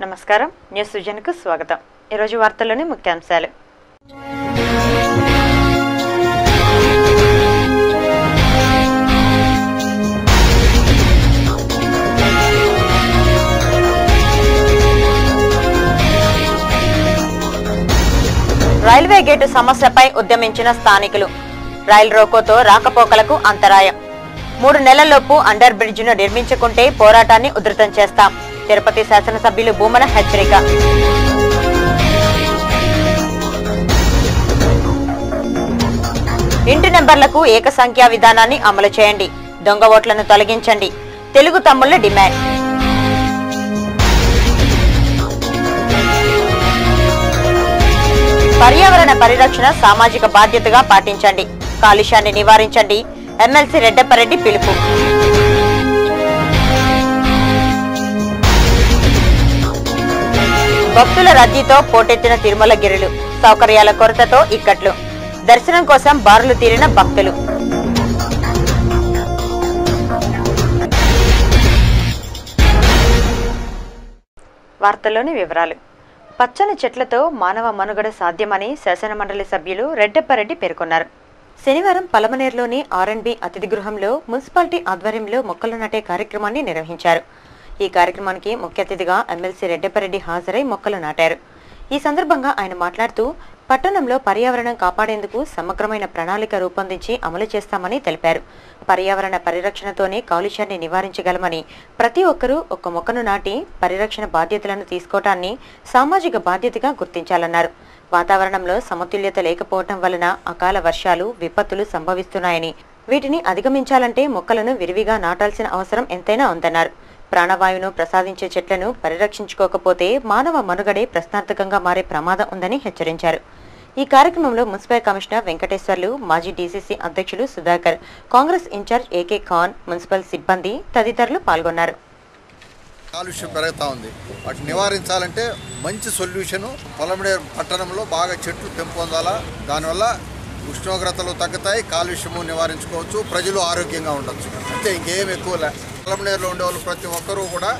నమస్కారం న్యూస్ విజన్కు స్వాగతం. ఈ రోజు వార్తల్లోని ముఖ్యాంశాలు. రైల్వే గేటు సమస్యపై ఉద్యమించిన స్థానికులు. రైలు రోకోతో రాకపోకలకు అంతరాయం. 3 నెలల్లోపు అండర్ బ్రిడ్జిను నిర్మించుకుంటే పోరాటాన్ని ఉధృతం చేస్తాం. తిరుపతి శాసనసభ్యులు భూమన హెచ్చరిక. ఇంటి నెంబర్లకు ఏకసంఖ్యా విధానాన్ని అమలు చేయండి. దొంగ ఓట్లను తొలగించండి. తెలుగు తమ్ముళ్ల డిమాండ్. పర్యావరణ పరిరక్షణ సామాజిక బాధ్యతగా పాటించండి. కాలుష్యాన్ని నివారించండి. ఎమ్మెల్సీ రెడ్డప్పరెడ్డి పిలుపు. భక్తుల రద్దీతో పోటెత్తిన తిరుమలగిరులు. సౌకర్యాల కొరతతో ఇక్కట్లు. దర్శనం కోసం బారులు తీరిన భక్తులు. వార్తల్లోని వివరాలు. పచ్చని చెట్లతో మానవ మనుగడ సాధ్యమని శాసనమండలి సభ్యులు రెడ్డప్పరెడ్డి పేర్కొన్నారు. శనివారం పలమనేరులోని R&B అతిథి గృహంలో మున్సిపాలిటీ ఆధ్వర్యంలో మొక్కలు నాటే కార్యక్రమాన్ని నిర్వహించారు. ఈ కార్యక్రమానికి ముఖ్య అతిథిగా ఎమ్మెల్సీ రెడ్డప్పరెడ్డి హాజరై మొక్కలు నాటారు. ఈ సందర్భంగా ఆయన మాట్లాడుతూ పట్టణంలో పర్యావరణం కాపాడేందుకు సమగ్రమైన ప్రణాళిక రూపొందించి అమలు చేస్తామని తెలిపారు. పర్యావరణ పరిరక్షణతోనే కాలుష్యాన్ని నివారించగలమని, ప్రతి ఒక్కరూ ఒక్క మొక్కను నాటి పరిరక్షణ బాధ్యతలను తీసుకోవటాన్ని సామాజిక బాధ్యతగా గుర్తించాలన్నారు. వాతావరణంలో సమతుల్యత లేకపోవటం వలన అకాల వర్షాలు, విపత్తులు సంభవిస్తున్నాయని, వీటిని అధిగమించాలంటే మొక్కలను విరివిగా నాటాల్సిన అవసరం ఎంతైనా ఉందన్నారు. ప్రాణవాయువును ప్రసాదించే చెట్లను పరిరక్షించుకోకపోతే మానవ మనుగడే ప్రశ్నార్థకంగా మారే ప్రమాదం ఉందని హెచ్చరించారు. ఈ కార్యక్రమంలో మున్సిపల్ కమిషనర్ వెంకటేశ్వర్లు, మాజీ డీసీసీ అధ్యక్షులు Sudhakar, Congress incharge AK Khan, municipal సిబ్బంది తదితరులు పాల్గొన్నారు. కాలుష్యం పెరుగుతూ ఉంది. వాటిని నివారించాలంటే మంచి సొల్యూషను పలమనేరు పట్టణంలో బాగా చెట్లు పెంపొందాలా. దానివల్ల ఉష్ణోగ్రతలు తగ్గుతాయి, కాలుష్యము నివారించుకోవచ్చు, ప్రజలు ఆరోగ్యంగా ఉండొచ్చు. అంతే, ఇంకేం ఎక్కువలే. పలమనేరులో ఉండేవాళ్ళు ప్రతి ఒక్కరూ కూడా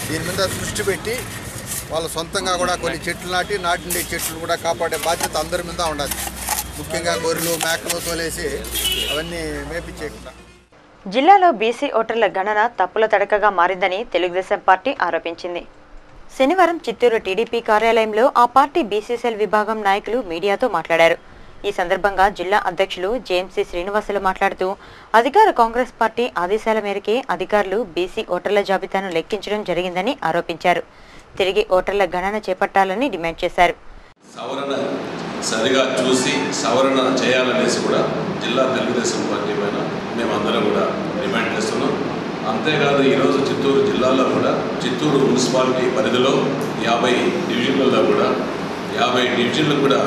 దీని మీద దృష్టి పెట్టి వాళ్ళ సొంతంగా కూడా కొన్ని చెట్లు నాటిండే చెట్లు కూడా కాపాడే బాధ్యత అందరి మీద ఉండాలి. ముఖ్యంగా గొర్రెలు, మేకలు తోలేసి అవన్నీ మేపించేయకుండా. జిల్లాలో బీసీ ఓటర్ల గణన తప్పుల తడకగా మారిందని తెలుగుదేశం పార్టీ ఆరోపించింది. శనివారం చిత్తూరు టీడీపీ కార్యాలయంలో ఆ పార్టీ బీసీ సెల్ విభాగం నాయకులు మీడియాతో మాట్లాడారు. ఈ సందర్భంగా జిల్లా అధ్యక్షులు జేఎంసీ శ్రీనివాసులు మాట్లాడుతూ అధికార కాంగ్రెస్ పార్టీ ఆదేశాల మేరకే అధికారులు బీసీ ఓటర్ల జాబితాను లెక్కించడం జరిగిందని ఆరోపించారు. తిరిగి ఓటర్ల గణన చేపట్టాలని డిమాండ్ చేశారు. సవరణ సరిగా చూసి సవరణ చేయాలనేసి కూడా జిల్లా తెలుగుదేశం పార్టీ పైన మేమందరం కూడా డిమాండ్ చేస్తున్నాం. అంతేకాదు ఈరోజు చిత్తూరు జిల్లాలో కూడా చిత్తూరు మున్సిపాలిటీ పరిధిలో 50 డివిజన్లలో కూడా 50 డివిజన్లు కూడా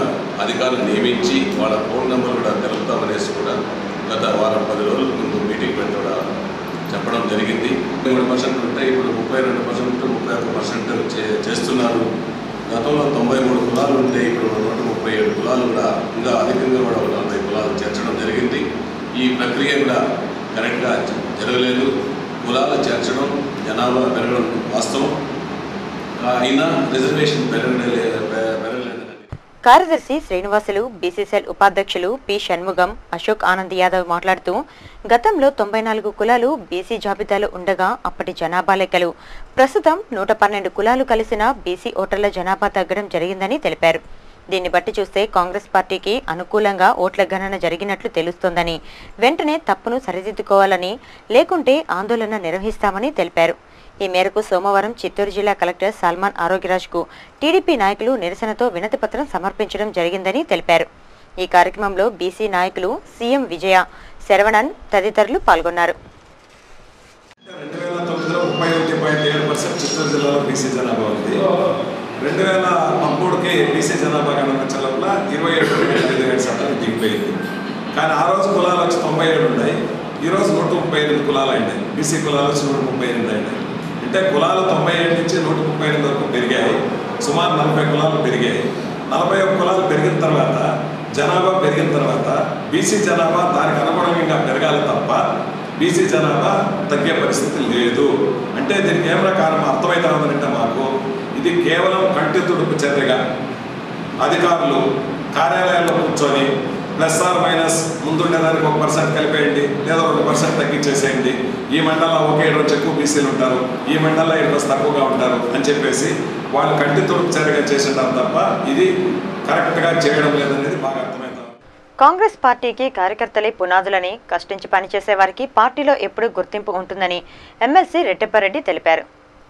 అధికారులు నియమించి వాళ్ళ ఫోన్ నెంబర్ కూడా తెలుపుతామనేసి కూడా గత వారం 10 రోజుల ముందు మీటింగ్ పెట్టి కూడా చెప్పడం జరిగింది. 33% ఉంటే ఇప్పుడు 32%, 31% చేస్తున్నారు. గతంలో 93 కులాలు ఉంటే ఇప్పుడు 137 కులాలు కూడా ఇంకా అధికంగా కూడా 40 కులాలు చేర్చడం జరిగింది. ఈ ప్రక్రియ కూడా కరెక్ట్గా జరగలేదు. కులాలు చేర్చడం, జనాభా పెరగడం వాస్తవం, అయినా రిజర్వేషన్ పెరగలేదని కార్యదర్శి శ్రీనివాసులు, బీసీసీఎల్ ఉపాధ్యక్షులు పి షణ్ముగం, అశోక్ ఆనంద్ యాదవ్ మాట్లాడుతూ గతంలో 94 కులాలు బీసీ జాబితాలో ఉండగా అప్పటి జనాభా లెక్కలు ప్రస్తుతం 112 కులాలు కలిసిన బీసీ ఓటర్ల జనాభా తగ్గడం జరిగిందని తెలిపారు. దీన్ని బట్టి చూస్తే కాంగ్రెస్ పార్టీకి అనుకూలంగా ఓట్ల గణన జరిగినట్లు తెలుస్తోందని, వెంటనే తప్పును సరిదిద్దుకోవాలని, లేకుంటే ఆందోళన నిర్వహిస్తామని తెలిపారు. ఈ మేరకు సోమవారం చిత్తూరు జిల్లా కలెక్టర్ సల్మాన్ ఆరోగ్యరాజ్కు టీడీపీ నాయకులు నిరసనతో వినతిపత్రం సమర్పించడం జరిగిందని తెలిపారు. ఈ కార్యక్రమంలో బీసీ నాయకులు సీఎం విజయ, శరవణన్ తదితరులు పాల్గొన్నారు. 2009లో 31.7% చిత్తూరు జిల్లాలో బీసీ జనాభా ఉంది. 2013కి బీసీ జనాభా గణించడం వల్ల 27.5% దిగిపోయింది. కానీ ఆ రోజు కులాలు వచ్చి 97 ఉన్నాయి. ఈరోజు 138 కులాలు అయినాయి. బీసీ కులాలు వచ్చి 138 అయినాయి. అంటే కులాలు 97 నుంచి 138 వరకు పెరిగాయి. సుమారు 40 కులాలు పెరిగాయి. 41 కులాలు పెరిగిన తర్వాత, జనాభా పెరిగిన తర్వాత బీసీ జనాభా దానికి అనుగుణంగా పెరగాలి తప్ప బీసీ జనాభా తగ్గే పరిస్థితి లేదు. అంటే దీనికి ఏమైనా కారణం అర్థమవుతా ఉందంటే మాకు ఇది కేవలం కంటి తుడుపు చర్యగా అధికారులు కార్యాలయాల్లో కూర్చొని +/- ముందుండేదానికి 1% కలిపేయండి, లేదా 2% తగ్గించేసేయండి, ఈ మండలంలో ఒకే 7 ఎక్కువ బీసీలు ఉంటారు, ఈ మండలంలో 7 తక్కువగా ఉంటారు అని చెప్పేసి వాళ్ళు కంటి తుడుపు చర్యగా చేసింటారు తప్ప ఇది కరెక్ట్గా చేయడం లేదనేది బాగా అర్థమవుతుంది. కాంగ్రెస్ పార్టీకి కార్యకర్తలే పునాదులని, కష్టించి పనిచేసే వారికి పార్టీలో ఎప్పుడూ గుర్తింపు ఉంటుందని ఎమ్మెల్సీ రెడ్డెప్పారెడ్డి తెలిపారు.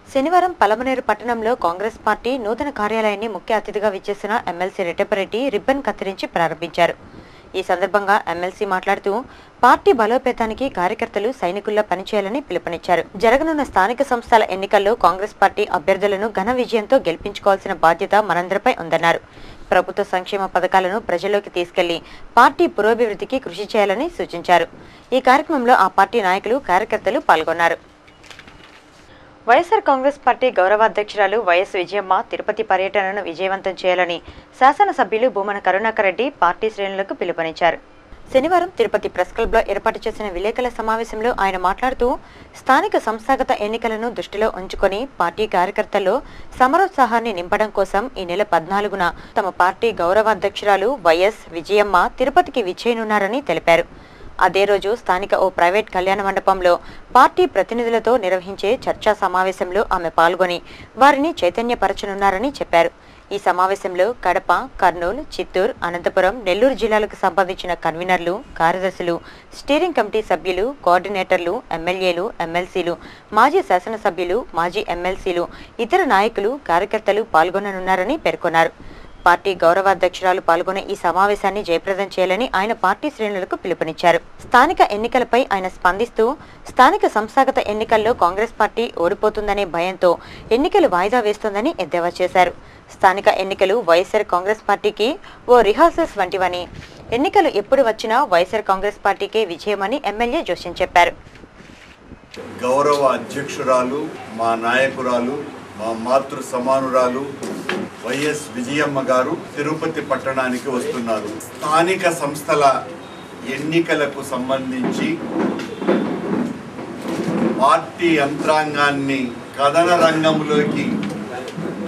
శనివారం పలమనేరు పట్టణంలో కాంగ్రెస్ పార్టీ నూతన కార్యాలయాన్ని ముఖ్య అతిథిగా విచ్చేసిన ఎమ్మెల్సీ రెడ్డెప్పారెడ్డి రిబ్బన్ కత్తిరించి ప్రారంభించారు. ఈ సందర్భంగా ఎమ్మెల్సీ మాట్లాడుతూ పార్టీ బలోపేతానికి కార్యకర్తలు సైనికుల్లా పనిచేయాలని పిలుపునిచ్చారు. జరగనున్న స్థానిక సంస్థల ఎన్నికల్లో కాంగ్రెస్ పార్టీ అభ్యర్థులను ఘన విజయంతో గెలిపించుకోవాల్సిన బాధ్యత మనందరిపై ఉందన్నారు. ప్రభుత్వ సంక్షేమ పథకాలను ప్రజల్లోకి తీసుకెళ్లి పార్టీ పురోభివృద్ధికి కృషి చేయాలని సూచించారు. ఈ కార్యక్రమంలో ఆ పార్టీ నాయకులు, కార్యకర్తలు పాల్గొన్నారు. వైఎస్ఆర్ కాంగ్రెస్ పార్టీ గౌరవాధ్యక్షురాలు వైఎస్ విజయమ్మ తిరుపతి పర్యటనను విజయవంతం చేయాలని శాసనసభ్యులు భూమన కరుణాకర్ రెడ్డి పార్టీ శ్రేణులకు పిలుపునిచ్చారు. శనివారం తిరుపతి ప్రెస్ క్లబ్లో ఏర్పాటు చేసిన విలేకరుల సమావేశంలో ఆయన మాట్లాడుతూ స్థానిక సంస్థాగత ఎన్నికలను దృష్టిలో ఉంచుకొని పార్టీ కార్యకర్తల్లో సమరోత్సాహాన్ని నింపడం కోసం ఈ నెల 14న తమ పార్టీ గౌరవాధ్యక్షురాలు వైఎస్ విజయమ్మ తిరుపతికి విచ్చేయనున్నారని తెలిపారు. అదే రోజు స్థానిక ఓ ప్రైవేట్ కళ్యాణ మండపంలో పార్టీ ప్రతినిధులతో నిర్వహించే చర్చా సమావేశంలో ఆమె పాల్గొని వారిని చైతన్యపరచనున్నారని చెప్పారు. ఈ సమావేశంలో కడప, కర్నూలు, చిత్తూరు, అనంతపురం, నెల్లూరు జిల్లాలకు సంబంధించిన కన్వీనర్లు, కార్యదర్శులు, స్టీరింగ్ కమిటీ సభ్యులు, కోఆర్డినేటర్లు, ఎమ్మెల్యేలు, ఎమ్మెల్సీలు, మాజీ శాసనసభ్యులు, మాజీ ఎమ్మెల్సీలు, ఇతర నాయకులు, కార్యకర్తలు పాల్గొననున్నారని పేర్కొన్నారు. పార్టీ గౌరవాధ్యక్షురాలు పాల్గొనే ఈ సమావేశాన్ని జయప్రదం చేయాలని ఆయన పార్టీ శ్రేణులకు పిలుపునిచ్చారు. స్థానిక ఎన్నికలపై ఆయన స్పందిస్తూ స్థానిక సంస్థాగత ఎన్నికల్లో కాంగ్రెస్ పార్టీ ఓడిపోతుందనే భయంతో ఎన్నికలు వాయిదా వేస్తోందని ఎద్దేవా చేశారు. స్థానిక ఎన్నికలు వైఎస్ఆర్ కాంగ్రెస్ పార్టీకి ఓ రిహార్సల్స్ వంటివని, ఎన్నికలు ఎప్పుడు వచ్చినా వైఎస్ఆర్ కాంగ్రెస్ పార్టీకే విజయమని ఎమ్మెల్యే జోషిన్ చెప్పారు. గౌరవ అధ్యక్షురాలు, మా నాయకురాలు, మా మాతృ సమానురాలు వైఎస్ విజయమ్మ గారు తిరుపతి పట్టణానికి వస్తున్నారు. స్థానిక సంస్థల ఎన్నికలకు సంబంధించి పార్టీ యంత్రాంగాన్ని కథన రంగంలోకి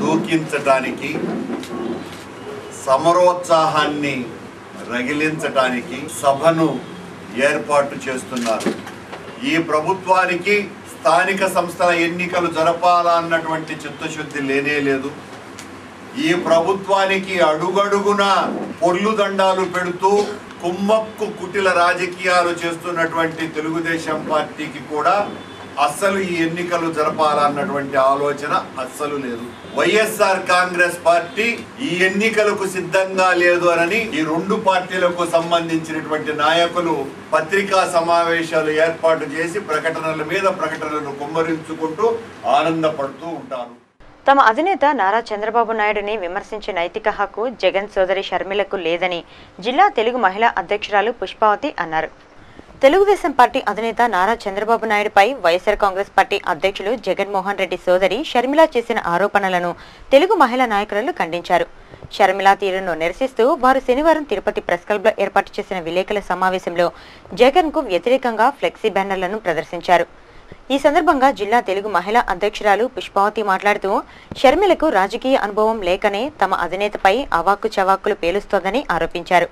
దూకించటానికి, సమరోత్సాహాన్ని రగిలించటానికి సభను ఏర్పాటు చేస్తున్నారు. ఈ ప్రభుత్వానికి స్థానిక సంస్థల ఎన్నికలు జరపాలన్నటువంటి చిత్తశుద్ధి లేనే లేదు. ఈ ప్రభుత్వానికి అడుగడుగున పొర్లు దండాలు పెడుతూ కుమ్మక్కు కుటిల రాజకీయాలు చేస్తున్నటువంటి తెలుగుదేశం పార్టీకి కూడా అస్సలు ఈ ఎన్నికలు జరపాలన్నటువంటి ఆలోచన అస్సలు లేదు. వైఎస్ఆర్ కాంగ్రెస్ పార్టీ ఈ ఎన్నికలకు సిద్ధంగా లేదు అని ఈ రెండు పార్టీలకు సంబంధించినటువంటి నాయకులు పత్రికా సమావేశాలు ఏర్పాటు చేసి ప్రకటనల మీద ప్రకటనలు కుమ్మరించుకుంటూ ఆనందపడుతూ ఉంటారు. తమ అధినేత నారా చంద్రబాబు నాయుడుని విమర్శించే నైతిక హక్కు జగన్ సోదరి షర్మిలకు లేదని జిల్లా తెలుగు మహిళా అధ్యక్షురాలు పుష్పావతి అన్నారు. తెలుగుదేశం పార్టీ అధినేత నారా చంద్రబాబు నాయుడుపై వైఎస్ఆర్ కాంగ్రెస్ పార్టీ అధ్యక్షులు జగన్మోహన్ రెడ్డి సోదరి షర్మిల చేసిన ఆరోపణలను తెలుగు మహిళా నాయకులు ఖండించారు. షర్మిల తీరును నిరసిస్తూ వారు శనివారం తిరుపతి ప్రెస్ క్లబ్లో ఏర్పాటు చేసిన విలేకరుల సమావేశంలో జగన్కు వ్యతిరేకంగా ఫ్లెక్సీ బ్యానర్లను ప్రదర్శించారు. ఈ సందర్భంగా జిల్లా తెలుగు మహిళా అధ్యక్షురాలు పుష్పావతి మాట్లాడుతూ షర్మిలకు రాజకీయ అనుభవం లేకనే తమ అధినేతపై అవాక్కు చవాక్కులు పేలుస్తోందని ఆరోపించారు.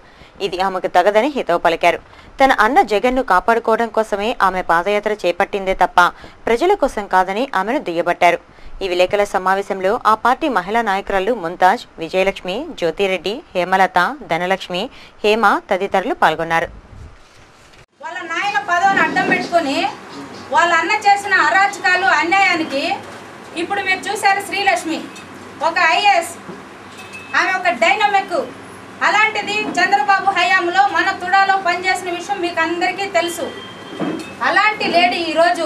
ఇది ఆమెకు తగదని హితవు పలికారు. తన అన్న జగన్ను కాపాడుకోవడం కోసమే ఆమె పాదయాత్ర చేపట్టిందే తప్ప ప్రజల కోసం కాదని ఆమెను దుయ్యబట్టారు. ఈ విలేకరుల సమావేశంలో ఆ పార్టీ మహిళా నాయకురాలు ముంతాజ్, విజయలక్ష్మి, జ్యోతిరెడ్డి, హేమలత, ధనలక్ష్మి, హేమ తదితరులు పాల్గొన్నారు. వాళ్ళ నాయన పదవిని అడ్డం పెట్టుకొని వాళ్ళ అన్న చేసిన అరాచకాలు, అన్యాయానికి ఇప్పుడు మీరు చూశారు. శ్రీలక్ష్మి ఒక ఐఏఎస్, ఆమె ఒక డైనమిక్. అలాంటిది చంద్రబాబు హయాంలో మన తుడాలో పనిచేసిన విషయం మీకు అందరికీ తెలుసు. అలాంటి లేడీ ఈరోజు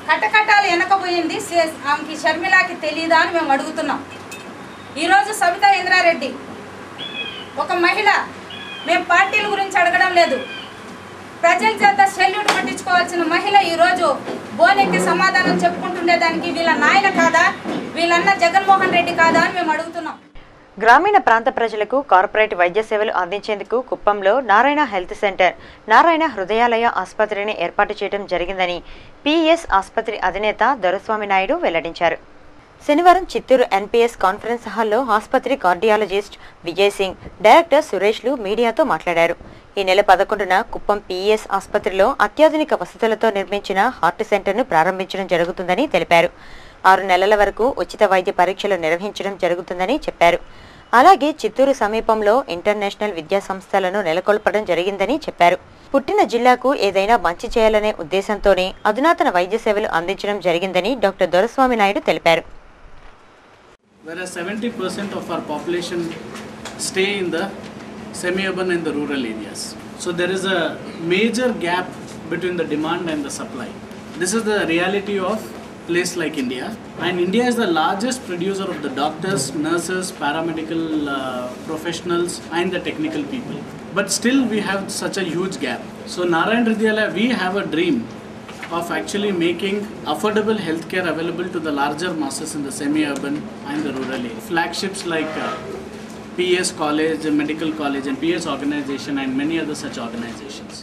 కటకటాలు వెనకపోయింది. ఆమెకి షర్మిలాకి తెలియదా అని మేము అడుగుతున్నాం. ఈరోజు సబితా ఇంద్రారెడ్డి ఒక మహిళ. మేము పార్టీల గురించి అడగడం లేదు, ప్రజల చేత సెల్యూట్ పట్టించుకోవాల్సిన మహిళ ఈరోజు బోనెక్కి సమాధానం చెప్పుకుంటుండేదానికి వీళ్ళ నాయన కాదా, వీళ్ళన్న జగన్మోహన్ రెడ్డి కాదా అని మేము అడుగుతున్నాం. గ్రామీణ ప్రాంత ప్రజలకు కార్పొరేట్ వైద్య సేవలు అందించేందుకు కుప్పంలో నారాయణ హెల్త్ సెంటర్, నారాయణ హృదయాలయ ఆసుపత్రిని ఏర్పాటు చేయడం జరిగిందని పిఎస్ ఆసుపత్రి అధినేత దొరస్వామి నాయుడు వెల్లడించారు. శనివారం చిత్తూరు ఎన్పీఎస్ కాన్ఫరెన్స్ హాల్లో ఆసుపత్రి కార్డియాలజిస్ట్ విజయ్ సింగ్, డైరెక్టర్ సురేష్లు మీడియాతో మాట్లాడారు. ఈ నెల 11న కుప్పం పీఎస్ ఆసుపత్రిలో అత్యాధునిక వసతులతో నిర్మించిన హార్ట్ సెంటర్ను ప్రారంభించడం జరుగుతుందని తెలిపారు. 6 నెలల వరకు ఉచిత వైద్య పరీక్షలు నిర్వహించడం జరుగుతుందని చెప్పారు. అలాగే చిత్తూరు సమీపంలో ఇంటర్నేషనల్ విద్యా సంస్థలను నెలకొల్పడం జరిగిందని చెప్పారు. పుట్టిన జిల్లాకు ఏదైనా మంచి చేయాలనే ఉద్దేశంతోనే అధునాతన వైద్య సేవలు అందించడం జరిగిందని డాక్టర్ దొరస్వామి నాయుడు తెలిపారు. Whereas 70% of our population stay in the semi-urban and the rural areas. So there is a major gap between the demand and the supply. This is the reality of place like India, and India is the largest producer of the doctors, nurses, paramedical professionals and the technical people. But still we have such a huge gap. So Narayana Hridayalaya, we have a dream of actually making affordable healthcare available to the larger masses in the semi-urban and the rural area. Flagships like PS College, Medical College and PS Organization and many other such organizations.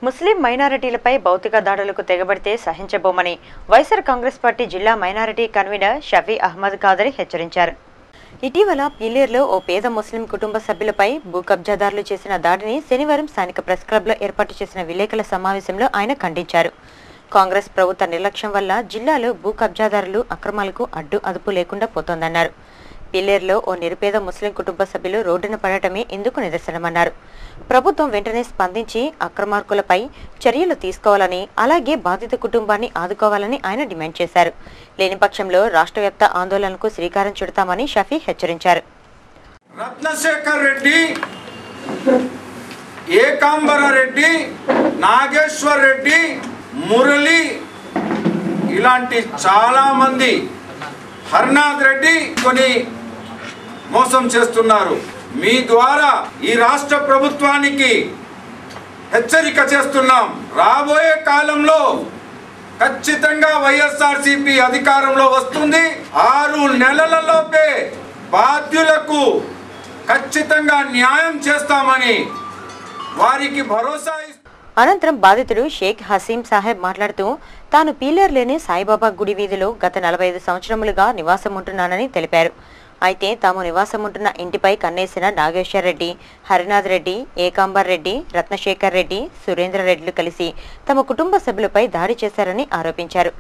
ముస్లిం మైనారిటీలపై భౌతిక దాడులకు తెగబడితే సహించబోమని YSR Congress party జిల్లా minority convener Shafi Ahmed Khadri హెచ్చరించారు. ఇటీవల పీలేరులో ఓ పేద ముస్లిం కుటుంబ సభ్యులపై భూ కబ్జాదారులు చేసిన దాడిని శనివారం స్థానిక ప్రెస్ క్లబ్లో ఏర్పాటు చేసిన విలేకరుల సమావేశంలో ఆయన ఖండించారు. కాంగ్రెస్ ప్రభుత్వ నిర్లక్ష్యం వల్ల జిల్లాలో భూ కబ్జాదారులు అక్రమాలకు అదుపు లేకుండా పోతోందన్నారు. పిల్లేరులో ఓ నిరుపేద ముస్లిం కుటుంబ సభ్యులు రోడ్డున పడటమే ఇందుకు నిదర్శనమన్నారు. ప్రభుత్వం వెంటనే స్పందించి అక్రమార్కులపై చర్యలు తీసుకోవాలని, అలాగే బాధిత కుటుంబాన్ని ఆదుకోవాలని ఆయన డిమాండ్ చేశారు. లేని పక్షంలో రాష్ట్ర వ్యాప్త ఆందోళనకు శ్రీకారం చుడతామని షఫీ హెచ్చరించారు. రత్నశేఖర్ రెడ్డి, ఏకాంబర రెడ్డి, నాగేశ్వర్ రెడ్డి, మురళి ఇలాంటి చాలా మంది, హర్నాథ్ రెడ్డి కొని మోసం చేస్తున్నారు. మీ ద్వారా ఈ రాష్ట్ర ప్రభుత్వానికి హెచ్చరిక చేస్తున్నాం. రాబోయే కాలంలో ఖచ్చితంగా వైఎస్ఆర్సీపీ అధికారంలో వస్తుంది. 6 నెలలలోపే బాధ్యులకు ఖచ్చితంగా న్యాయం చేస్తామని వారికి భరోసా. అనంతరం బాధితుడు షేక్ హసీం సాహెబ్ మాట్లాడుతూ తాను పీలేరులోని సాయిబాబా గుడి వీధిలో గత 45 సంవత్సరములుగా నివాసం ఉంటున్నానని తెలిపారు. అయితే తాము నివాసం ఉంటున్న ఇంటిపై కన్నేసిన నాగేశ్వర్ రెడ్డి, హరినాథ్ రెడ్డి, ఏకాంబర్ రెడ్డి, రత్నశేఖర్ రెడ్డి, సురేంద్ర రెడ్డిలు కలిసి తమ కుటుంబ సభ్యులపై దాడి చేశారని ఆరోపించారు.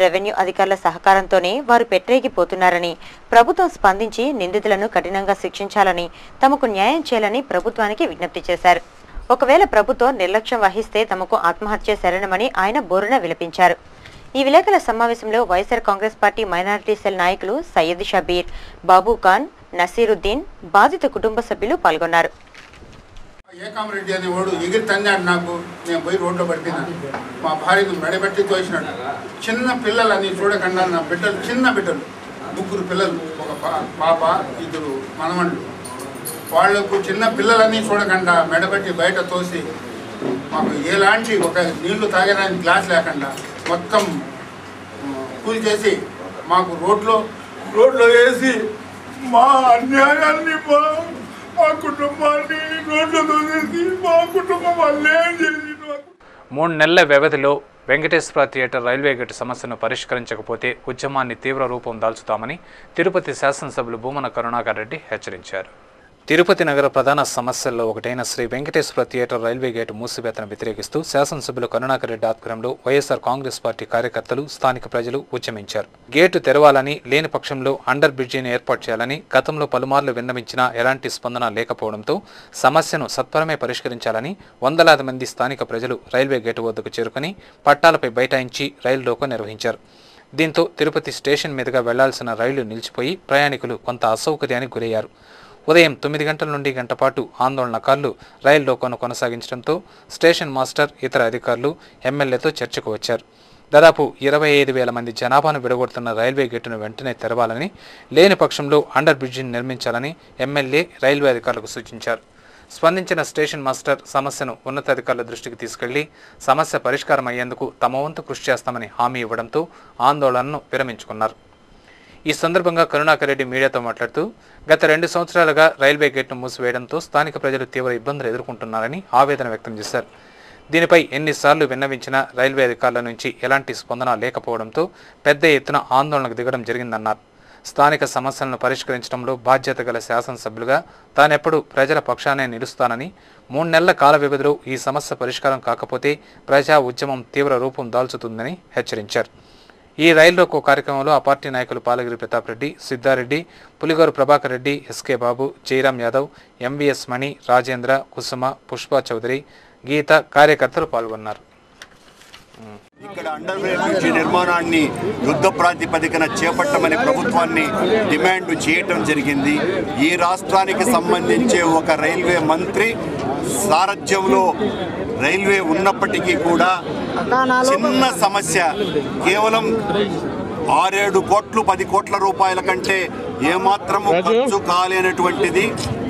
రెవెన్యూ అధికారుల సహకారంతోనే వారు పెట్టరేగిపోతున్నారని, ప్రభుత్వం స్పందించి నిందితులను కఠినంగా శిక్షించాలని, తమకు న్యాయం చేయాలని ప్రభుత్వానికి విజ్ఞప్తి చేశారు. ఒకవేళ ప్రభుత్వం నిర్లక్ష్యం వహిస్తే తమకు ఆత్మహత్య శరణమని ఆయన బోరున విలపించారు. ఈ విలేకరుల సమావేశంలో YSR Congress party minority cell నాయకులు సయ్యద్ షబీర్, బాబు ఖాన్, నసీరుద్దీన్, బాధిత కుటుంబ సభ్యులు పాల్గొన్నారు. ఏకాంరెడ్డి అనేవాడు ఎగిరి తన్నాడు. నాకు నేను పోయి రోడ్లో పడిపోయినాను. మా భార్యను మెడబెట్టి తోసినాడు. చిన్న పిల్లలని చూడకుండా నా బిడ్డలు, చిన్న బిడ్డలు, 3 పిల్లలు, ఒక పాప, 2 మనవళ్ళు, వాళ్లకు చిన్న పిల్లలని చూడకుండా మెడబెట్టి బయట తోసి మాకు ఎలాంటి ఒక నీళ్లు తాగడానికి గ్లాస్ లేకుండా మొత్తం కూల్ చేసి మాకు రోడ్లో వేసి మా అన్యాయాన్ని మా కుటుంబాన్ని రోడ్లో తోసేసి మా కుటుంబం వల్లే చేసి 3 నెలల వ్యవధిలో వెంకటేశ్వర థియేటర్ రైల్వే గేటు సమస్యను పరిష్కరించకపోతే ఉద్యమాన్ని తీవ్ర రూపం దాల్చుతామని తిరుపతి శాసనసభ్యులు భూమన కరుణాకర్ రెడ్డి హెచ్చరించారు. తిరుపతి నగర ప్రధాన సమస్యల్లో ఒకటైన Sri Venkateswara theatre railway gate మూసివేతను వ్యతిరేకిస్తూ శాసనసభ్యులు కరుణాకర్ రెడ్డి ఆధ్వర్యంలో వైఎస్ఆర్ కాంగ్రెస్ పార్టీ కార్యకర్తలు, స్థానిక ప్రజలు ఉద్యమించారు. గేటు తెరవాలని, లేని పక్షంలో అండర్ బ్రిడ్జిని ఏర్పాటు చేయాలని గతంలో పలుమార్లు విన్నవించినా ఎలాంటి స్పందన లేకపోవడంతో సమస్యను సత్వరమే పరిష్కరించాలని వందలాది మంది స్థానిక ప్రజలు రైల్వే గేటు వద్దకు చేరుకుని పట్టాలపై బైఠాయించి రైలు రోకో నిర్వహించారు. దీంతో తిరుపతి స్టేషన్ మీదుగా వెళ్లాల్సిన రైలు నిలిచిపోయి ప్రయాణికులు కొంత అసౌకర్యానికి గురయ్యారు. ఉదయం 9 గంటల నుండి గంట పాటు ఆందోళనకారులు రైలు రోకోను కొనసాగించడంతో స్టేషన్ మాస్టర్, ఇతర అధికారులు ఎమ్మెల్యేతో చర్చకు వచ్చారు. దాదాపు 25,000 మంది జనాభాను విడగొడుతున్న రైల్వే గేటును వెంటనే తెరవాలని, లేని పక్షంలో అండర్ బ్రిడ్జిని నిర్మించాలని ఎమ్మెల్యే రైల్వే అధికారులకు సూచించారు. స్పందించిన స్టేషన్ మాస్టర్ సమస్యను ఉన్నతాధికారుల దృష్టికి తీసుకెళ్లి సమస్య పరిష్కారం అయ్యేందుకు తమ వంతు కృషి చేస్తామని హామీ ఇవ్వడంతో ఆందోళనను విరమించుకున్నారు. ఈ సందర్భంగా కరుణాకర్ రెడ్డి మీడియాతో మాట్లాడుతూ గత 2 సంవత్సరాలుగా రైల్వే గేట్ను మూసివేయడంతో స్థానిక ప్రజలు తీవ్ర ఇబ్బందులు ఎదుర్కొంటున్నారని ఆవేదన వ్యక్తం చేశారు. దీనిపై ఎన్నిసార్లు విన్నవించినా రైల్వే అధికారుల నుంచి ఎలాంటి స్పందన లేకపోవడంతో పెద్ద ఎత్తున ఆందోళనకు దిగడం జరిగిందన్నారు. స్థానిక సమస్యలను పరిష్కరించడంలో బాధ్యత గల శాసనసభ్యులుగా తానెప్పుడు ప్రజల పక్షానే నిలుస్తానని 3 నెలల కాల వ్యవధిలో ఈ సమస్య పరిష్కారం కాకపోతే ప్రజా ఉద్యమం తీవ్ర రూపం దాల్చుతుందని హెచ్చరించారు. ఈ రైలు రోకో కార్యక్రమంలో ఆ పార్టీ నాయకులు పాలగిరి ప్రతాప్ రెడ్డి, సిద్ధారెడ్డి, పులిగోరు ప్రభాకర్ రెడ్డి, ఎస్కే బాబు, జయరాం యాదవ్, ఎంవీఎస్ మణి, రాజేంద్ర, కుసుమ, పుష్ప చౌదరి, గీత కార్యకర్తలు పాల్గొన్నారు. ఇక్కడ అండర్ బ్రిడ్జి నిర్మాణాన్ని యుద్ధ ప్రాతిపదికన చేపట్టమని ప్రభుత్వాన్ని డిమాండ్ చేయటం జరిగింది. ఈ రాష్ట్రానికి సంబంధించే ఒక రైల్వే మంత్రి సారథ్యంలో రైల్వే ఉన్నప్పటికీ కూడా చిన్న సమస్య కేవలం 6-7 కోట్లు 10 కోట్ల రూపాయల కంటే ఏమాత్రము ఖర్చు కాలేనటువంటిది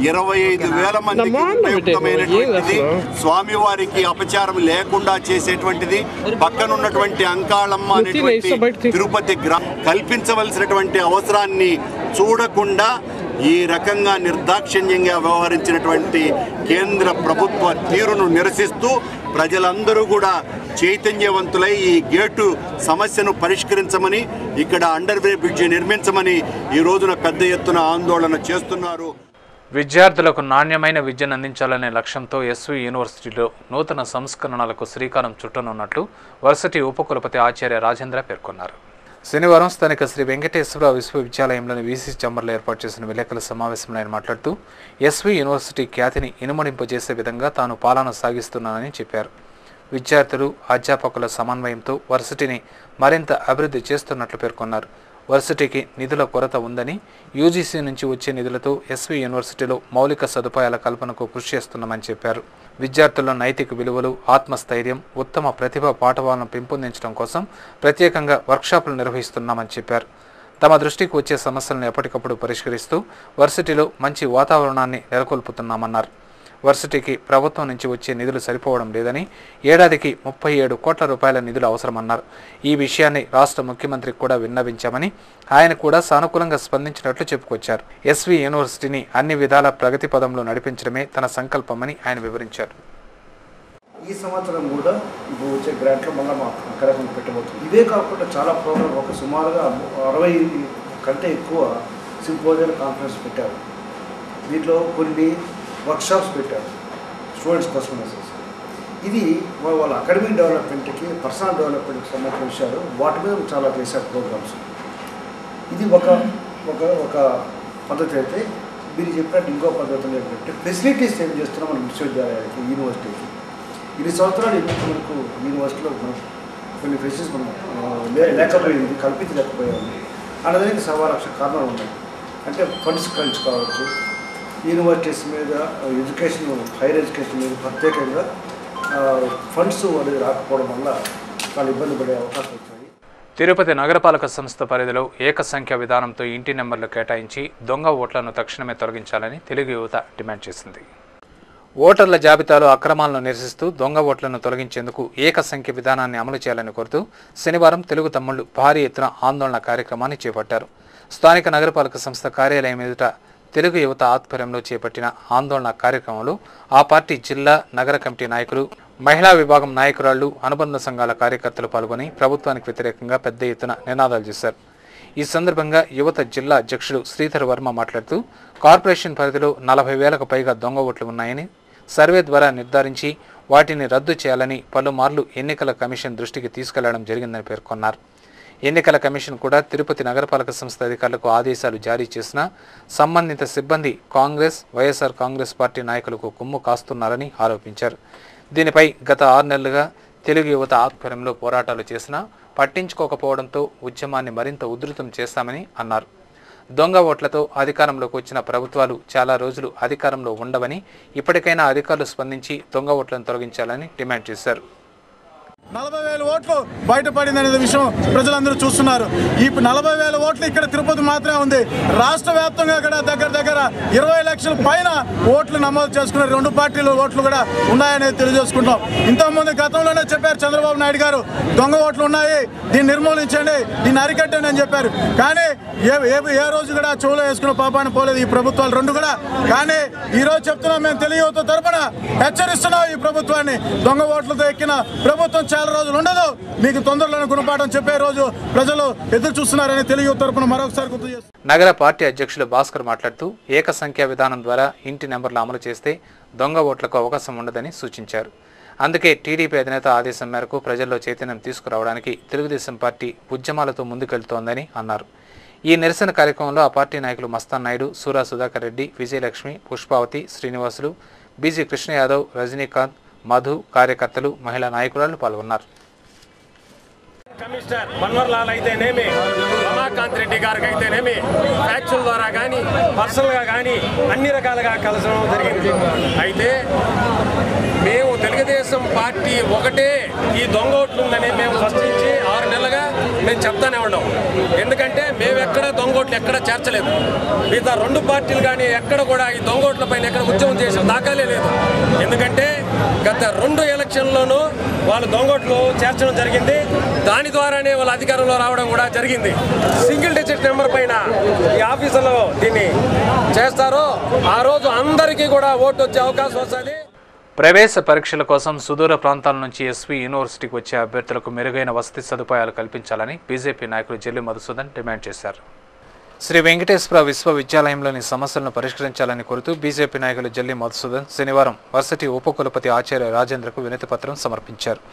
25,000 మందికి ఉపయుక్తమైనటువంటిది, స్వామివారికి అపచారం లేకుండా చేసేటువంటిది, పక్కనున్నటువంటి అంకాళమ్మ అనేటువంటి తిరుపతి కల్పించవలసినటువంటి అవసరాన్ని చూడకుండా ఈ రకంగా నిర్దాక్షిణ్యంగా వ్యవహరించినటువంటి కేంద్ర ప్రభుత్వ తీరును నిరసిస్తూ ప్రజలందరూ కూడా చైతన్యవంతులై ఈ గేటు సమస్యను పరిష్కరించమని, ఇక్కడ అండర్ బ్రిడ్జి నిర్మించమని ఈ రోజున పెద్ద ఎత్తున ఆందోళన చేస్తున్నారు. విద్యార్థులకు నాణ్యమైన విద్యను అందించాలనే లక్ష్యంతో ఎస్వి యూనివర్సిటీలో నూతన సంస్కరణలకు శ్రీకారం చుట్టనున్నట్లు వర్సిటీ ఉపకులపతి ఆచార్య రాజేంద్ర పేర్కొన్నారు. శనివారం స్థానిక శ్రీ వెంకటేశ్వర విశ్వవిద్యాలయంలోని వీసీ ఛాంబర్లో ఏర్పాటు చేసిన విలేకరుల సమావేశంలో ఆయన మాట్లాడుతూ ఎస్వి యూనివర్సిటీ ఖ్యాతిని ఇనుమడింపజేసే విధంగా తాను పాలన సాగిస్తున్నానని చెప్పారు. విద్యార్థులు, అధ్యాపకుల సమన్వయంతో వర్సిటీని మరింత అభివృద్ధి చేస్తున్నట్లు పేర్కొన్నారు. వర్సిటీకి నిధుల కొరత ఉందని, యూజీసీ నుంచి వచ్చే నిధులతో ఎస్వి యూనివర్సిటీలో మౌలిక సదుపాయాల కల్పనకు కృషి చేస్తున్నామని చెప్పారు. విద్యార్థుల్లో నైతిక విలువలు, ఆత్మస్థైర్యం, ఉత్తమ ప్రతిభా పాఠవాలను పెంపొందించడం కోసం ప్రత్యేకంగా వర్క్షాపులు నిర్వహిస్తున్నామని చెప్పారు. తమ దృష్టికి వచ్చే సమస్యలను ఎప్పటికప్పుడు పరిష్కరిస్తూ వర్సిటీలో మంచి వాతావరణాన్ని నెలకొల్పుతున్నామన్నారు. వర్సిటీకి ప్రభుత్వం నుంచి వచ్చే నిధులు సరిపోవడం లేదని, ఏడాదికి 37 కోట్ల రూపాయల నిధులు అవసరమన్నారు. ఈ విషయాన్ని రాష్ట్ర ముఖ్యమంత్రికి కూడా విన్నవించామని, ఆయన కూడా సానుకూలంగా స్పందించినట్లు చెప్పుకొచ్చారు. ఎస్వి యూనివర్సిటీని అన్ని విధాల ప్రగతి పదంలో నడిపించడమే తన సంకల్పమని ఆయన వివరించారు. ఈ సంవత్సరం కూడా ఇప్పుడు వచ్చే గ్రాంట్లో మళ్ళీ మా కార్యక్రమం పెట్టబోతుంది. ఇదే కాకుండా చాలా ప్రోగ్రాం, ఒక సుమారుగా 60 కంటే ఎక్కువ సింపోజియం కాన్ఫరెన్స్ పెట్టారు. దీంట్లో కొన్ని వర్క్షాప్స్ పెట్టారు స్టూడెంట్స్ కోసం. ఇది వాళ్ళ అకాడమిక్ డెవలప్మెంట్కి, పర్సనల్ డెవలప్మెంట్కి సంబంధించిన విషయాలు, వాటి మీద చాలా చేశారు ప్రోగ్రామ్స్. ఇది ఒక ఒక ఒక పద్ధతి అయితే, మీరు చెప్పినట్టు ఇంకో పద్ధతులు ఏంటంటే ఫెసిలిటీస్ ఏం చేస్తున్నాం మన విశ్వవిద్యాలయానికి, యూనివర్సిటీకి. ఇన్ని సంవత్సరాలు ఎందుకు మనకు యూనివర్సిటీలో కొన్ని ఫెసిలిటీస్ మనం లేకపోయింది, కల్పించలేకపోయింది అన్నదానికి 1,000,000 కారణాలు ఉన్నాయి. అంటే ఫండ్స్ ఖర్చు కావచ్చు, యూనివర్సిటీస్ మీద ఎడ్యుకేషన్, హైయర్ ఎడ్యుకేషన్ మీద ప్రత్యేకంగా ఫండ్స్ అనేది రాకపోవడం వల్ల చాలా ఇబ్బంది పడే అవకాశం వచ్చాయి. తిరుపతి నగరపాలక సంస్థ పరిధిలో ఏకసంఖ్య విధానంతో ఇంటి నెంబర్లు కేటాయించి దొంగ ఓట్లను తక్షణమే తొలగించాలని తెలుగు యువత డిమాండ్ చేసింది. ఓటర్ల జాబితాలో అక్రమాలను నిరసిస్తూ దొంగ ఓట్లను తొలగించేందుకు ఏకసంఖ్య విధానాన్ని అమలు చేయాలని కోరుతూ శనివారం తెలుగు తమ్ముళ్లు భారీ ఎత్తున ఆందోళన కార్యక్రమాన్ని చేపట్టారు. స్థానిక నగరపాలక సంస్థ కార్యాలయం ఎదుట తెలుగు యువత ఆధ్వర్యంలో చేపట్టిన ఆందోళన కార్యక్రమంలో ఆ పార్టీ జిల్లా, నగర కమిటీ నాయకులు, మహిళా విభాగం నాయకురాళ్లు, అనుబంధ సంఘాల కార్యకర్తలు పాల్గొని ప్రభుత్వానికి వ్యతిరేకంగా పెద్ద ఎత్తున నినాదాలు చేశారు. ఈ సందర్భంగా యువత జిల్లా అధ్యక్షుడు శ్రీధర్ వర్మ మాట్లాడుతూ కార్పొరేషన్ పరిధిలో 40,000కు పైగా దొంగ ఓట్లు ఉన్నాయని, సర్వే ద్వారా నిర్ధారించి వాటిని రద్దు చేయాలని పలుమార్లు ఎన్నికల కమిషన్ దృష్టికి తీసుకెళ్లడం జరిగిందని పేర్కొన్నారు. ఎన్నికల కమిషన్ కూడా తిరుపతి నగరపాలక సంస్థ అధికారులకు ఆదేశాలు జారీ చేసినా సంబంధిత సిబ్బంది కాంగ్రెస్, వైఎస్ఆర్ కాంగ్రెస్ పార్టీ నాయకులకు కొమ్ము కాస్తున్నారని ఆరోపించారు. దీనిపై గత 6 నెలలుగా తెలుగు యువత ఆధ్వర్యంలో పోరాటాలు చేసినా పట్టించుకోకపోవడంతో ఉద్యమాన్ని మరింత ఉధృతం చేస్తామని అన్నారు. దొంగ ఓట్లతో అధికారంలోకి వచ్చిన ప్రభుత్వాలు చాలా రోజులు అధికారంలో ఉండవని, ఇప్పటికైనా అధికారులు స్పందించి దొంగ ఓట్లను తొలగించాలని డిమాండ్ చేశారు. 40,000 ఓట్లు బయటపడిందనే విషయం ప్రజలందరూ చూస్తున్నారు. ఈ 40,000 ఓట్లు ఇక్కడ తిరుపతి మాత్రమే ఉంది. రాష్ట్ర వ్యాప్తంగా కూడా దగ్గర 20 లక్షల పైన ఓట్లు నమోదు చేసుకున్న 2 పార్టీల ఓట్లు కూడా ఉన్నాయని తెలియజేసుకుంటాం. ఇంతకుముందు గతంలోనే చెప్పారు చంద్రబాబు నాయుడు గారు, దొంగ ఓట్లు ఉన్నాయి, దీన్ని నిర్మూలించండి, దీన్ని అరికట్టండి అని చెప్పారు. కానీ ఏ రోజు కూడా చెవులో వేసుకున్న పాపాన్ని పోలేదు ఈ ప్రభుత్వాలు 2 కూడా. కానీ ఈ రోజు చెప్తున్నాం, మేము తెలుగు యువత తరపున హెచ్చరిస్తున్నాం ఈ ప్రభుత్వాన్ని. దొంగ ఓట్లతో ఎక్కిన ప్రభుత్వం చాలా రోజులు ఉండదు, మీకు తొందరలోనే గుణపాఠం చెప్పే రోజు ప్రజలు ఎదురు చూస్తున్నారని తెలుగు తరపున మరొకసారి గుర్తు చేస్తున్నారు. నగర పార్టీ అధ్యక్షులు భాస్కర్ మాట్లాడుతూ ఏకసంఖ్యా విధానం ద్వారా ఇంటి నెంబర్లు అమలు చేస్తే దొంగ ఓట్లకు అవకాశం ఉండదని సూచించారు. అందుకే టీడీపీ అధినేత ఆదేశం మేరకు ప్రజల్లో చైతన్యం తీసుకురావడానికి తెలుగుదేశం పార్టీ ఉద్యమాలతో ముందుకెళ్తోందని అన్నారు. ఈ నిరసన కార్యక్రమంలో ఆ పార్టీ నాయకులు మస్తాన్ నాయుడు, సూరా సుధాకర్ రెడ్డి, విజయలక్ష్మి, పుష్పావతి, శ్రీనివాసులు, బీజీ కృష్ణ యాదవ్, రజనీకాంత్, మధు, కార్యకర్తలు, మహిళా నాయకురాలు పాల్గొన్నారు. కమిషనర్ మన్వర్లాల్ అయితేనేమి, రమాకాంత్ రెడ్డి గారికి అయితేనేమి ఫ్యాక్చువల్ ద్వారా కానీ పర్సనల్గా కానీ అన్ని రకాలుగా కలసడం జరిగింది. అయితే మేము తెలుగుదేశం పార్టీ ఒకటే ఈ దొంగ ఓట్లు ఉందని మేము ఫస్ట్ నుంచి 6 నెలలుగా మేము చెప్తానే ఉన్నాం. ఎందుకంటే మేము ఎక్కడ దొంగ ఓట్లు ఎక్కడ చేర్చలేదు. మిగతా 2 పార్టీలు కానీ ఎక్కడ కూడా ఈ దొంగ ఓట్ల పైన ఎక్కడ ఉద్యమం చేసిన దాఖలే లేదు. ఎందుకంటే గత 2 ఎలక్షన్లోనూ వాళ్ళు దొంగ ఓట్లు చేర్చడం జరిగింది. దాని ద్వారానే వాళ్ళ అధికారంలో రావడం కూడా జరిగింది. సింగిల్ డిజిట్ నెంబర్ పైన ఈ ఆఫీసులో దీన్ని చేస్తారో ఆ రోజు అందరికీ కూడా ఓటు వచ్చే అవకాశం వస్తుంది. ప్రవేశ పరీక్షల కోసం సుదూర ప్రాంతాల నుంచి ఎస్వి యూనివర్సిటీకి వచ్చే అభ్యర్థులకు మెరుగైన వసతి సదుపాయాలు కల్పించాలని బీజేపీ నాయకులు జల్లి మధుసూదన్ డిమాండ్ చేశారు. శ్రీ వెంకటేశ్వర విశ్వవిద్యాలయంలోని సమస్యలను పరిష్కరించాలని కోరుతూ బీజేపీ నాయకులు జల్లి మధుసూదన్ శనివారం వర్సిటీ ఉపకులపతి ఆచార్య రాజేంద్రకు వినతిపత్రం సమర్పించారు.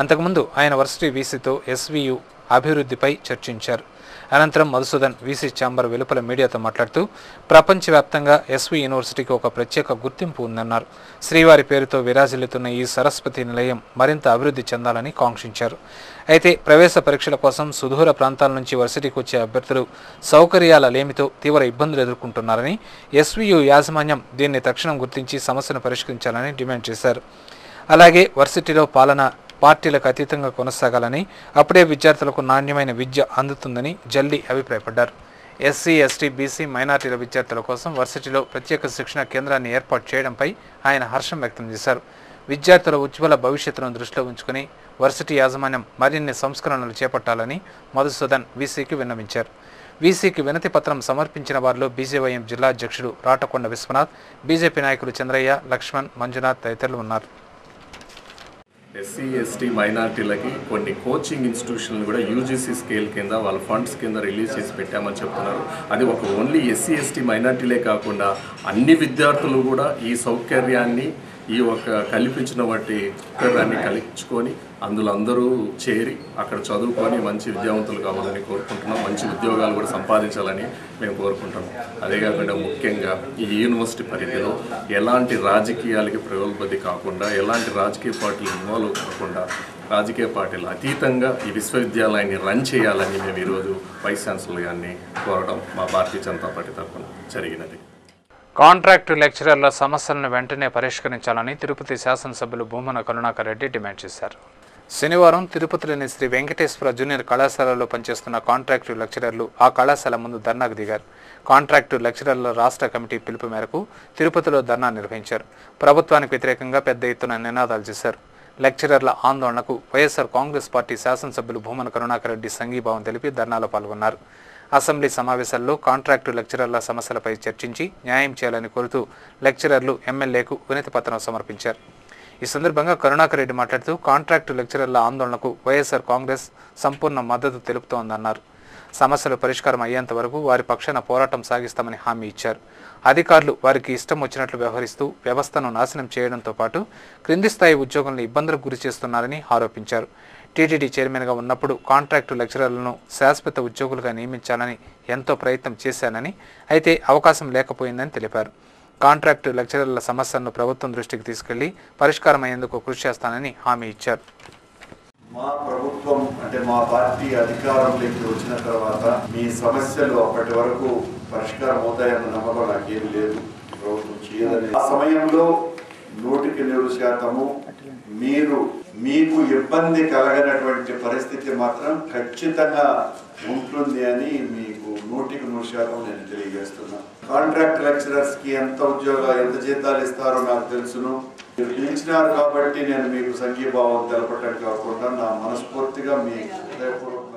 అంతకుముందు ఆయన వర్సిటీ వీసీతో ఎస్వీయు అభివృద్ధిపై చర్చించారు. అనంతరం మధుసూదన్ వీసీ ఛాంబర్ వెలుపల మీడియాతో మాట్లాడుతూ ప్రపంచవ్యాప్తంగా ఎస్వి యూనివర్సిటీకి ఒక ప్రత్యేక గుర్తింపు ఉందన్నారు. శ్రీవారి పేరుతో విరాజిల్లుతున్న ఈ సరస్వతి నిలయం మరింత అభివృద్ధి చెందాలని కాంక్షించారు. అయితే ప్రవేశ పరీక్షల కోసం సుదూర ప్రాంతాల నుంచి వర్సిటీకి వచ్చే అభ్యర్థులు సౌకర్యాల లేమితో తీవ్ర ఇబ్బందులు ఎదుర్కొంటున్నారని, ఎస్వీయు యాజమాన్యం దీన్ని తక్షణం గుర్తించి సమస్యను పరిష్కరించాలని డిమాండ్ చేశారు. అలాగే వర్సిటీలో పాలన పార్టీలకు అతీతంగా కొనసాగాలని, అప్పుడే విద్యార్థులకు నాణ్యమైన విద్య అందుతుందని జల్లి అభిప్రాయపడ్డారు. ఎస్సీ, ఎస్టీ, బీసీ, మైనార్టీల విద్యార్థుల కోసం వర్సిటీలో ప్రత్యేక శిక్షణ కేంద్రాన్ని ఏర్పాటు చేయడంపై ఆయన హర్షం వ్యక్తం చేశారు. విద్యార్థుల ఉజ్వల భవిష్యత్తును దృష్టిలో ఉంచుకుని వర్సిటీ యాజమాన్యం మరిన్ని సంస్కరణలు చేపట్టాలని మధుసూదన్ వీసీకి విన్నవించారు. వీసీకి వినతి పత్రం సమర్పించిన వారిలో బీజేవైఎం జిల్లా అధ్యక్షుడు రాటకొండ విశ్వనాథ్, బీజేపీ నాయకులు చంద్రయ్య, లక్ష్మణ్, మంజునాథ్ తదితరులు ఉన్నారు. ఎస్సీ, ఎస్టీ, మైనార్టీలకి కొన్ని కోచింగ్ ఇన్స్టిట్యూషన్లు కూడా యూజీసీ స్కేల్ కింద వాళ్ళ ఫండ్స్ కింద రిలీజ్ చేసి పెట్టామని చెప్తున్నారు. అది ఒక ఓన్లీ ఎస్సీ, ఎస్టీ, మైనార్టీలే కాకుండా అన్ని విద్యార్థులు కూడా ఈ సౌకర్యాన్ని ఈ ఒక కల్పించిన వాటి సౌకర్యాన్ని కల్పించుకొని అందులో అందరూ చేరి అక్కడ చదువుకొని మంచి విద్యావంతులు కావాలని కోరుకుంటున్నాం. మంచి ఉద్యోగాలు కూడా సంపాదించాలని మేము కోరుకుంటున్నాం. అదే కాకుండా ముఖ్యంగా ఈ యూనివర్సిటీ పరిధిలో ఎలాంటి రాజకీయాలకి ప్రగల్భది కాకుండా, ఎలాంటి రాజకీయ పార్టీలు ఇన్వాల్వ్ కాకుండా, రాజకీయ పార్టీలు అతీతంగా ఈ విశ్వవిద్యాలయాన్ని రన్ చేయాలని మేము ఈరోజు వైస్ ఛాన్సలర్ గారిని కోరడం మా భారతీయ జనతా పార్టీ తరఫున జరిగినది. కాంట్రాక్టు లెక్చరర్ల సమస్యలను వెంటనే పరిష్కరించాలని తిరుపతి శాసనసభ్యులు భూమన కరుణాకర్ రెడ్డి డిమాండ్ చేశారు. శనివారం తిరుపతిలోని శ్రీ వెంకటేశ్వర జూనియర్ కళాశాలలో పనిచేస్తున్న కాంట్రాక్టు లెక్చరర్లు ఆ కళాశాల ముందు ధర్నాకు దిగారు. కాంట్రాక్టు లెక్చరర్ల రాష్ట్ర కమిటీ పిలుపు మేరకు తిరుపతిలో ధర్నా నిర్వహించారు. ప్రభుత్వానికి వ్యతిరేకంగా పెద్ద ఎత్తున నినాదాలు చేశారు. లెక్చరర్ల ఆందోళనకు వైఎస్ఆర్ కాంగ్రెస్ పార్టీ శాసనసభ్యులు భూమన కరుణాకర్ రెడ్డి సంఘీభావం తెలిపి ధర్నాలో పాల్గొన్నారు. అసెంబ్లీ సమావేశాల్లో కాంట్రాక్టు లెక్చరర్ల సమస్యలపై చర్చించి న్యాయం చేయాలని కోరుతూ లెక్చరర్లు ఎమ్మెల్యేకు వినతి పత్రం సమర్పించారు. ఈ సందర్భంగా కరుణాకర్ రెడ్డి మాట్లాడుతూ కాంట్రాక్టు లెక్చరర్ల ఆందోళనకు వైఎస్ఆర్ కాంగ్రెస్ సంపూర్ణ మద్దతు తెలుపుతోందన్నారు. సమస్యలు పరిష్కారం అయ్యేంత వరకు వారి పక్షాన పోరాటం సాగిస్తామని హామీ ఇచ్చారు. అధికారులు వారికి ఇష్టం వచ్చినట్లు వ్యవహరిస్తూ వ్యవస్థను నాశనం చేయడంతో పాటు క్రింది స్థాయి ఉద్యోగులను ఇబ్బందులకు గురి చేస్తున్నారని ఆరోపించారు. టీటీడీ చైర్మన్గా ఉన్నప్పుడు కాంట్రాక్టు లెక్చరర్లను శాశ్వత ఉద్యోగులుగా నియమించాలని ఎంతో ప్రయత్నం చేశానని, అయితే అవకాశం లేకపోయిందని తెలిపారు. కాంట్రాక్టు లెక్చరర్ల సమస్యలను ప్రభుత్వం దృష్టికి తీసుకెళ్లి పరిష్కారం అయ్యేందుకు కృషి చేస్తానని హామీ ఇచ్చారు. మా ప్రభుత్వం అంటే మా పార్టీ అధికారంలోకి వచ్చిన తర్వాత మీ సమస్యలు అప్పటి వరకు పరిష్కారం అవుతాయన్న నమ్మకం నాకేమీ లేదు. ప్రభుత్వం చేయదని ఆ సమయంలో 100% మీకు ఇబ్బంది కలగనటువంటి పరిస్థితి మాత్రం ఖచ్చితంగా ఉంటుంది అని మీకు 100% నేను తెలియజేస్తున్నా. కాంట్రాక్ట్ లెక్చరర్స్ కి ఎంత జీతాలు ఇస్తారో నాకు తెలుసును. మీరు పిలిచినారు కాబట్టి నేను మీకు సంఘీభావం తెలపటం కాకుండా నా మనస్ఫూర్తిగా మీకు హృదయపూర్వక.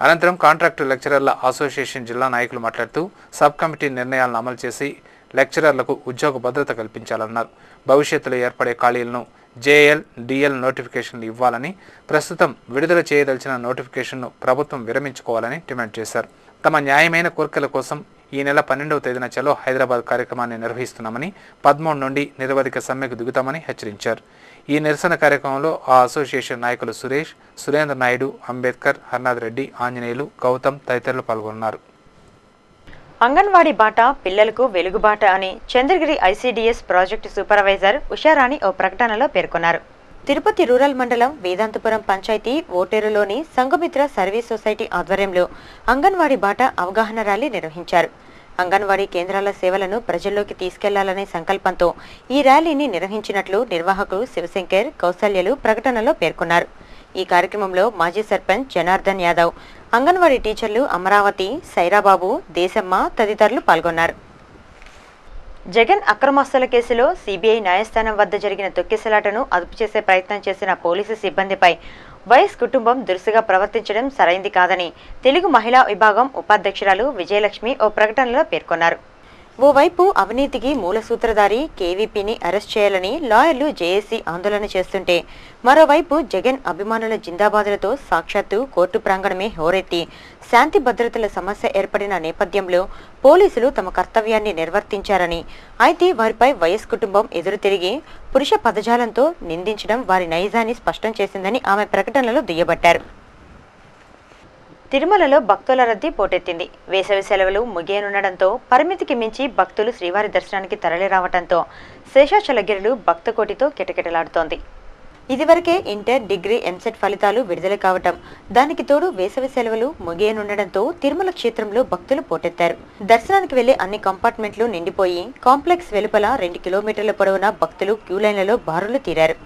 అనంతరం కాంట్రాక్టు లెక్చరర్ల అసోసియేషన్ జిల్లా నాయకులు మాట్లాడుతూ సబ్ కమిటీ నిర్ణయాలను అమలు చేసి లెక్చరర్లకు ఉద్యోగ భద్రత కల్పించాలన్నారు. భవిష్యత్తులో ఏర్పడే ఖాళీలను జేఎల్, డిఎల్ నోటిఫికేషన్లు ఇవ్వాలని, ప్రస్తుతం విడుదల చేయదలిచిన నోటిఫికేషన్ను ప్రభుత్వం విరమించుకోవాలని డిమాండ్ చేశారు. తమ న్యాయమైన కోరికల కోసం ఈ నెల 12వ తేదీన చలో హైదరాబాద్ కార్యక్రమాన్ని నిర్వహిస్తున్నామని 13 నుండి నిరవధిక సమ్మెకు దిగుతామని హెచ్చరించారు. ఈ నిరసన కార్యక్రమంలో ఆ అసోసియేషన్ నాయకులు సురేష్, సురేంద్ర నాయుడు, అంబేద్కర్, హర్నాథ్ రెడ్డి, ఆంజనేయులు, గౌతమ్ తదితరులు పాల్గొన్నారు. అంగన్వాడీ బాట పిల్లలకు వెలుగుబాట అని Chandragiri ICDS project supervisor Usharani ఓ ప్రకటనలో పేర్కొన్నారు. తిరుపతి రూరల్ మండలం వేదాంతపురం పంచాయతీ ఓటేరులోని సంఘమిత్ర సర్వీస్ సొసైటీ ఆధ్వర్యంలో అంగన్వాడీ బాట అవగాహన ర్యాలీ నిర్వహించారు. అంగన్వాడీ కేంద్రాల సేవలను ప్రజల్లోకి తీసుకెళ్లాలనే సంకల్పంతో ఈ ర్యాలీని నిర్వహించినట్లు నిర్వాహకులు శివశంకర్, కౌసల్యలు ప్రకటనలో పేర్కొన్నారు. ఈ కార్యక్రమంలో మాజీ సర్పంచ్ జనార్దన్ యాదవ్, అంగన్వాడీ టీచర్లు అమరావతి, సైరాబాబు, దేశమ్మ తదితరులు పాల్గొన్నారు. జగన్ అక్రమాస్తుల కేసులో సీబీఐ న్యాయస్థానం వద్ద జరిగిన తొక్కిసలాటను అదుపు చేసే ప్రయత్నం చేసిన పోలీసు సిబ్బందిపై వైఎస్ కుటుంబం దురుసుగా ప్రవర్తించడం సరైంది కాదని తెలుగు మహిళా విభాగం ఉపాధ్యక్షురాలు విజయలక్ష్మి ఓ ప్రకటనలో పేర్కొన్నారు. ఓవైపు అవినీతికి మూల సూత్రధారి కేవీపీని అరెస్ట్ చేయాలని లాయర్లు జేఏసీ ఆందోళన చేస్తుంటే, మరోవైపు జగన్ అభిమానుల జిందాబాదులతో సాక్షాత్తు కోర్టు ప్రాంగణమే హోరెత్తి శాంతి భద్రతల సమస్య ఏర్పడిన నేపథ్యంలో పోలీసులు తమ కర్తవ్యాన్ని నిర్వర్తించారని, అయితే వారిపై వైఎస్ కుటుంబం ఎదురు తిరిగి పురుష పదజాలంతో నిందించడం వారి నైజాన్ని స్పష్టం చేసిందని ఆమె ప్రకటనలో దుయ్యబట్టారు. తిరుమలలో భక్తుల రద్దీ పోటెత్తింది. వేసవి సెలవులు ముగియనుండడంతో పరిమితికి మించి భక్తులు శ్రీవారి దర్శనానికి తరలిరావడంతో శేషాచలగిరులు భక్తకోటితో కిటకిటలాడుతోంది. ఇదివరకే ఇంటర్, డిగ్రీ, ఎంసెట్ ఫలితాలు విడుదల కావటం, దానికి తోడు వేసవి సెలవులు ముగియనుండడంతో తిరుమల క్షేత్రంలో భక్తులు పోటెత్తారు. దర్శనానికి వెళ్లే అన్ని కంపార్ట్మెంట్లు నిండిపోయి కాంప్లెక్స్ వెలుపల 2 కిలోమీటర్ల పొడవున భక్తులు క్యూలైన్లలో బారులు తీరారు.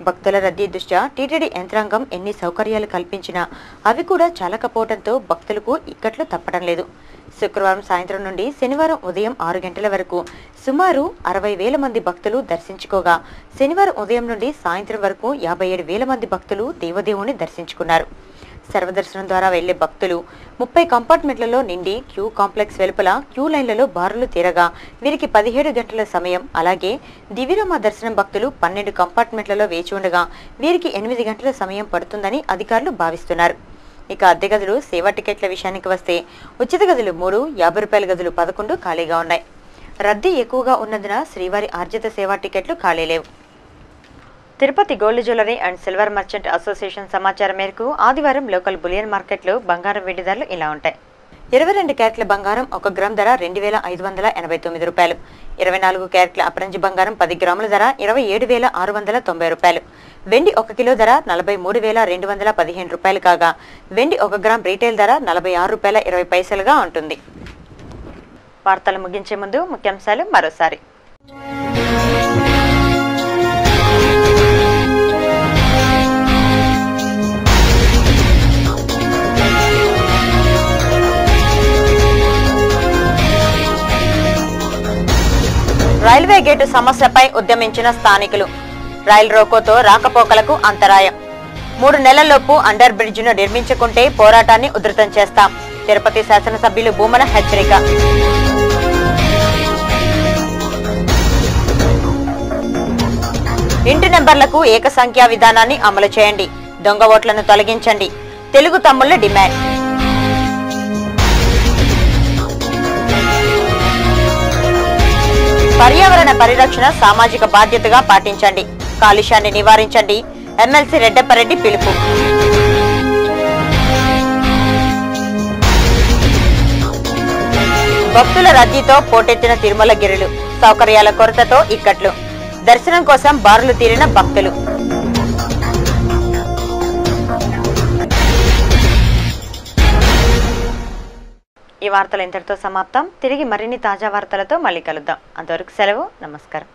భక్తుల రద్దీ దృష్ట్యా టీటీడీ యంత్రాంగం ఎన్ని సౌకర్యాలు కల్పించినా అవి కూడా చాలకపోవడంతో భక్తులకు ఇక్కట్లు తప్పడం లేదు. శుక్రవారం సాయంత్రం నుండి శనివారం ఉదయం 6 గంటల వరకు సుమారు 60,000 మంది భక్తులు దర్శించుకోగా, శనివారం ఉదయం నుండి సాయంత్రం వరకు 57,000 మంది భక్తులు దేవదేవుని దర్శించుకున్నారు. సర్వదర్శనం ద్వారా వెళ్లే భక్తులు 30 కంపార్ట్మెంట్లలో నిండి క్యూ కాంప్లెక్స్ వెలుపల క్యూ లైన్లలో బారులు తీరగా వీరికి 17 గంటల సమయం, అలాగే దివ్యరామ దర్శనం భక్తులు 12 కంపార్ట్మెంట్లలో వేచి ఉండగా వీరికి 8 గంటల సమయం పడుతుందని అధికారులు భావిస్తున్నారు. ఇక అద్దె గదులు, సేవా టికెట్ల విషయానికి వస్తే ఉచిత గదులు 3, 50 రూపాయల గదులు 11 ఖాళీగా ఉన్నాయి. రద్దీ ఎక్కువగా ఉన్నందున శ్రీవారి ఆర్జిత సేవా టికెట్లు ఖాళీ లేవు. Tirupati gold jewellery and silver merchant association సమాచారం మేరకు ఆదివారం లోకల్ బులియన్ మార్కెట్లో బంగారం వెండి ధరలు ఇలా ఉంటాయి. 22 క్యారెట్ల బంగారం 1 గ్రామ్ ధర 2,589 రూపాయలు. 24 క్యారెట్ల అపరంజి బంగారం 10 గ్రాముల ధర 27,690 రూపాయలు. వెండి 1 కిలో ధర 43,215 రూపాయలు కాగా, వెండి 1 గ్రామ్ రీటైల్ ధర 46.20 రూపాయలుగా ఉంటుంది. వార్తలు ముగించే ముందు ముఖ్యాంశాలు మరోసారి. రైల్వే గేటు సమస్యపై ఉద్యమించిన స్థానికులు. రైలు రోకోతో రాకపోకలకు అంతరాయం. 3 నెలల్లోపు అండర్ బ్రిడ్జిను నిర్మించుకుంటే పోరాటాన్ని ఉధృతం చేస్తాం. తిరుపతి శాసనసభ్యులు భూమన హెచ్చరిక. ఇంటి నెంబర్లకు ఏకసంఖ్యా విధానాన్ని అమలు చేయండి. దొంగ ఓట్లను తొలగించండి. తెలుగు తమ్ముళ్ల డిమాండ్. పర్యావరణ పరిరక్షణ సామాజిక బాధ్యతగా పాటించండి. కాలుష్యాన్ని నివారించండి. ఎమ్మెల్సీ రెడ్డప్పరెడ్డి పిలుపు. భక్తుల రద్దీతో పోటెత్తిన తిరుమల గిరులు. సౌకర్యాల కొరతతో ఇక్కట్లు. దర్శనం కోసం బారులు తీరిన భక్తులు. ఈ వార్తలు ఇంతటితో సమాప్తం. తిరిగి మరిన్ని తాజా వార్తలతో మళ్ళీ కలుద్దాం. అంతవరకు సెలవు. నమస్కారం.